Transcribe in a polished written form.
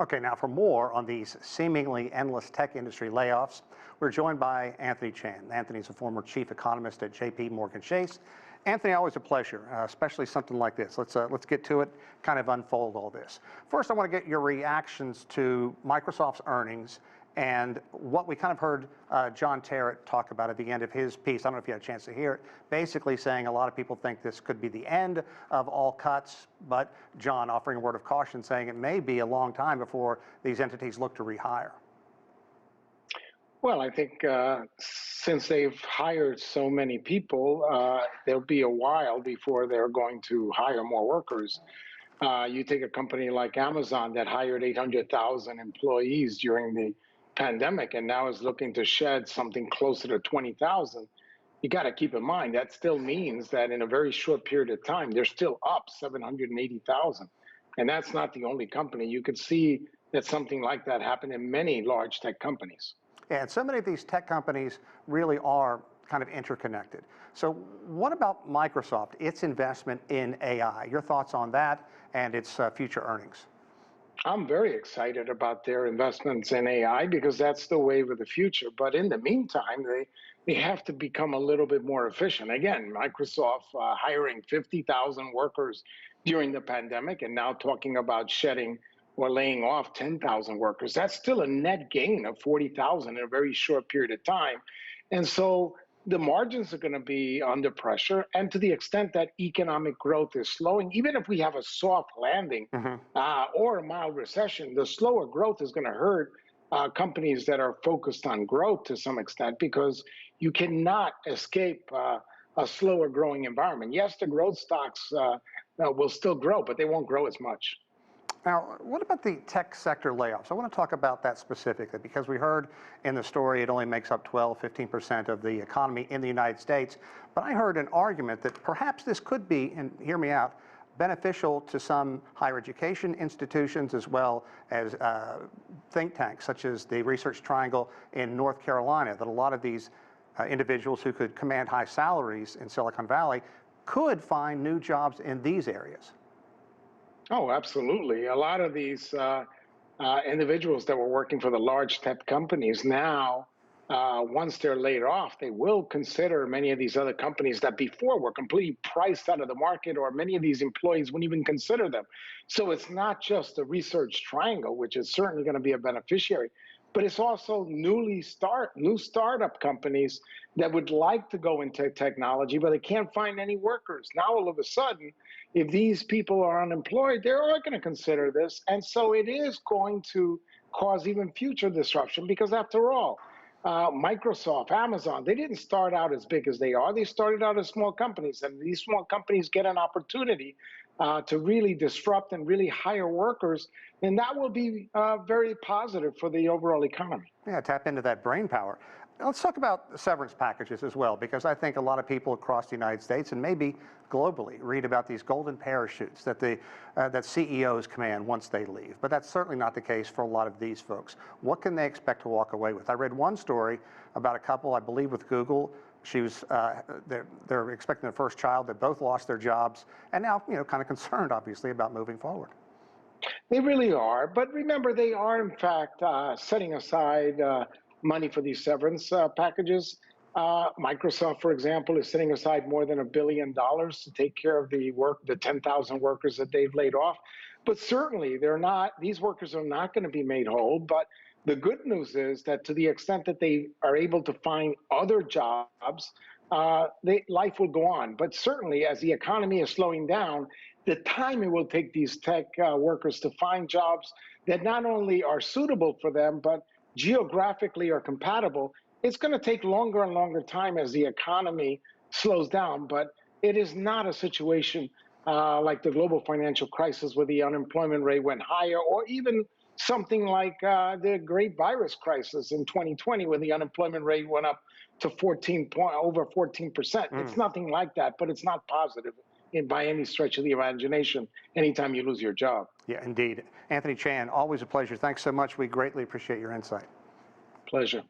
Okay, now for more on these seemingly endless tech industry layoffs, we're joined by Anthony Chan. Anthony's a former chief economist at JP Morgan Chase. Anthony, always a pleasure, especially something like this. Let's get to it, kind of unfold all this. First, I want to get your reactions to Microsoft's earnings and what we kind of heard John Terrett talk about at the end of his piece. I don't know if you had a chance to hear it, basically saying a lot of people think this could be the end of all cuts, but John offering a word of caution saying it may be a long time before these entities look to rehire. Well, I think since they've hired so many people, there'll be a while before they're going to hire more workers. You take a company like Amazon that hired 800,000 employees during the pandemic and now is looking to shed something closer to 20,000. You got to keep in mind that still means that in a very short period of time, they're still up 780,000. And that's not the only company. You could see that something like that happened in many large tech companies. Yeah, and so many of these tech companies really are kind of interconnected. So what about Microsoft, its investment in AI? Your thoughts on that and its future earnings? I'm very excited about their investments in AI because that's the wave of the future. But in the meantime, they have to become a little bit more efficient. Again, Microsoft hiring 50,000 workers during the pandemic and now talking about shedding or laying off 10,000 workers. That's still a net gain of 40,000 in a very short period of time. And so the margins are going to be under pressure. And to the extent that economic growth is slowing, even if we have a soft landing or a mild recession, the slower growth is going to hurt companies that are focused on growth to some extent, because you cannot escape a slower growing environment. Yes, the growth stocks will still grow, but they won't grow as much. Now, what about the tech sector layoffs? I want to talk about that specifically because we heard in the story it only makes up 12–15% of the economy in the United States. But I heard an argument that perhaps this could be, and hear me out, beneficial to some higher education institutions as well as think tanks, such as the Research Triangle in North Carolina, that a lot of these individuals who could command high salaries in Silicon Valley could find new jobs in these areas. Oh, absolutely. A lot of these individuals that were working for the large tech companies now, once they're laid off, they will consider many of these other companies that before were completely priced out of the market, or many of these employees wouldn't even consider them. So it's not just the Research Triangle, which is certainly going to be a beneficiary, but it's also new startup companies that would like to go into technology, but they can't find any workers. Now, all of a sudden, if these people are unemployed, they're all going to consider this. And so it is going to cause even future disruption because, after all, Microsoft, Amazon, they didn't start out as big as they are. They started out as small companies, and these small companies get an opportunity to really disrupt and really hire workers, and that will be very positive for the overall economy. Yeah, tap into that brain power. Let's talk about severance packages as well, because I think a lot of people across the United States and maybe globally read about these golden parachutes that that CEOs command once they leave. But that's certainly not the case for a lot of these folks. What can they expect to walk away with? I read one story about a couple, I believe, with Google. She was, they're expecting their first child. They both lost their jobs, and now, kind of concerned, obviously, about moving forward. They really are. But remember, they are, in fact, setting aside money for these severance packages. Microsoft, for example, is setting aside more than $1 billion to take care of the 10,000 workers that they've laid off. But certainly, these workers are not going to be made whole. But the good news is that to the extent that they are able to find other jobs, life will go on. But certainly, as the economy is slowing down, the time it will take these tech workers to find jobs that not only are suitable for them, but geographically are compatible, it's going to take longer and longer time as the economy slows down. But it is not a situation like the global financial crisis where the unemployment rate went higher, or even something like the great virus crisis in 2020 where the unemployment rate went up to over 14%. It's nothing like that, but it's not positive by any stretch of the imagination anytime you lose your job. Yeah, indeed. Anthony Chan, always a pleasure. Thanks so much. We greatly appreciate your insight. Pleasure.